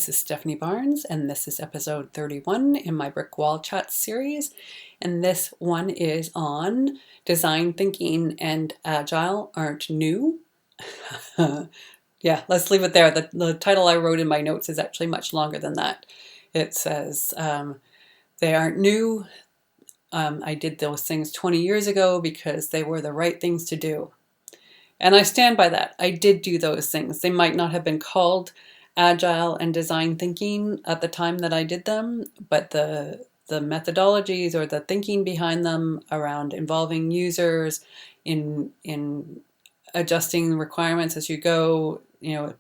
This is Stephanie Barnes, and this is episode 31 in my Brick Wall Chat series. And this one is on design thinking and agile aren't new. Yeah, let's leave it there. The title I wrote in my notes is actually much longer than that. It says, they aren't new. I did those things 20 years ago because they were the right things to do. And I stand by that. I did do those things. They might not have been called agile and design thinking at the time that I did them, but the methodologies or the thinking behind them around involving users in adjusting requirements as you go,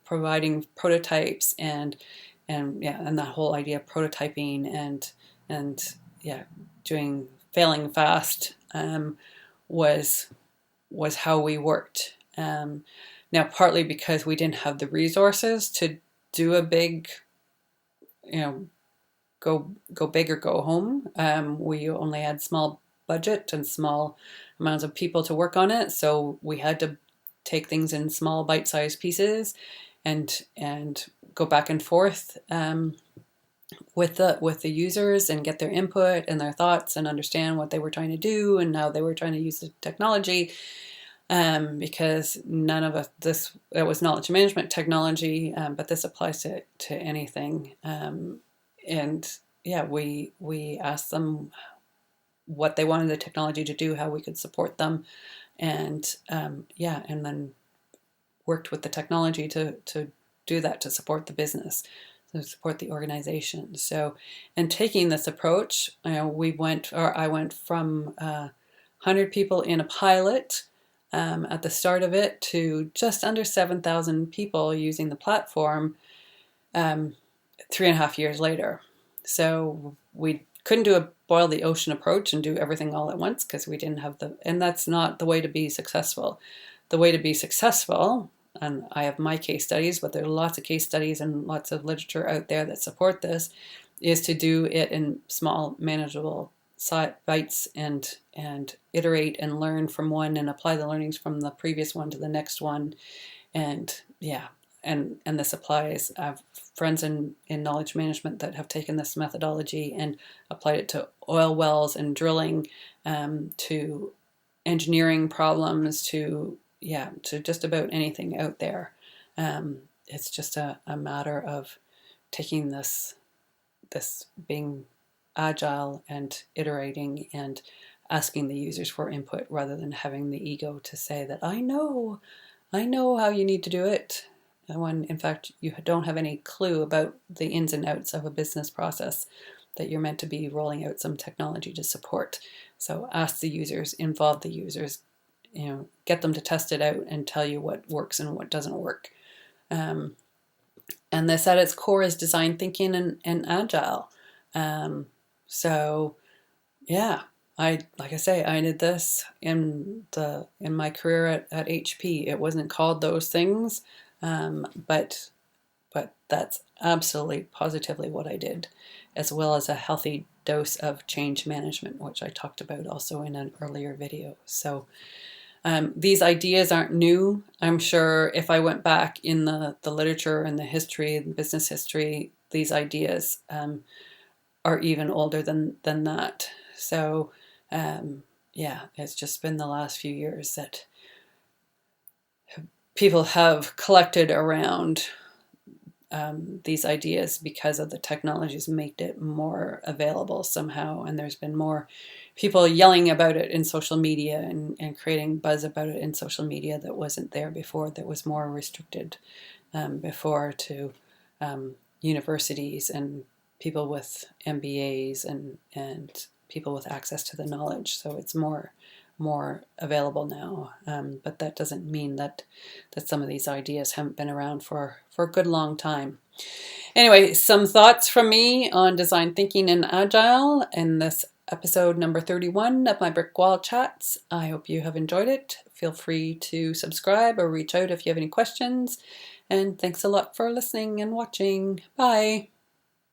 providing prototypes and that whole idea of prototyping and doing failing fast was how we worked. Now, partly because we didn't have the resources to do a big, go big or go home. We only had small budget and small amounts of people to work on it, so we had to take things in small bite-sized pieces and go back and forth with the users and get their input and their thoughts and understand what they were trying to do and how they were trying to use the technology. Because none of us, it was knowledge management technology, but this applies to anything. We asked them what they wanted the technology to do, how we could support them, and then worked with the technology to do that, to support the business, to support the organization. So, and taking this approach, I went from 100 people in a pilot at the start of it to just under 7,000 people using the platform 3.5 years later. So we couldn't do a boil the ocean approach and do everything all at once because we didn't have and that's not the way to be successful. The way to be successful, and I have my case studies, but there are lots of case studies and lots of literature out there that support this, is to do it in small, manageable bites and iterate and learn from one and apply the learnings from the previous one to the next one. And this applies. I have friends in knowledge management that have taken this methodology and applied it to oil wells and drilling, to engineering problems, to just about anything out there. It's just a matter of taking this being agile and iterating and asking the users for input rather than having the ego to say that I know how you need to do it, when in fact you don't have any clue about the ins and outs of a business process that you're meant to be rolling out some technology to support. So ask the users, involve the users, get them to test it out and tell you what works and what doesn't work. And this at its core is design thinking and agile. I did this in my career at HP. It wasn't called those things, but that's absolutely positively what I did, as well as a healthy dose of change management, which I talked about also in an earlier video. So these ideas aren't new. I'm sure if I went back in the literature and the history, the business history, these ideas are even older than that. So it's just been the last few years that people have collected around these ideas because of the technologies made it more available somehow, and there's been more people yelling about it in social media and creating buzz about it in social media that wasn't there before, that was more restricted before to universities and people with MBAs and people with access to the knowledge. So it's more available now, but that doesn't mean that some of these ideas haven't been around for a good long time. Anyway, some thoughts from me on design thinking and agile in this episode number 31 of my Brick Wall Chats. I hope you have enjoyed it. Feel free to subscribe or reach out if you have any questions. And thanks a lot for listening and watching. Bye.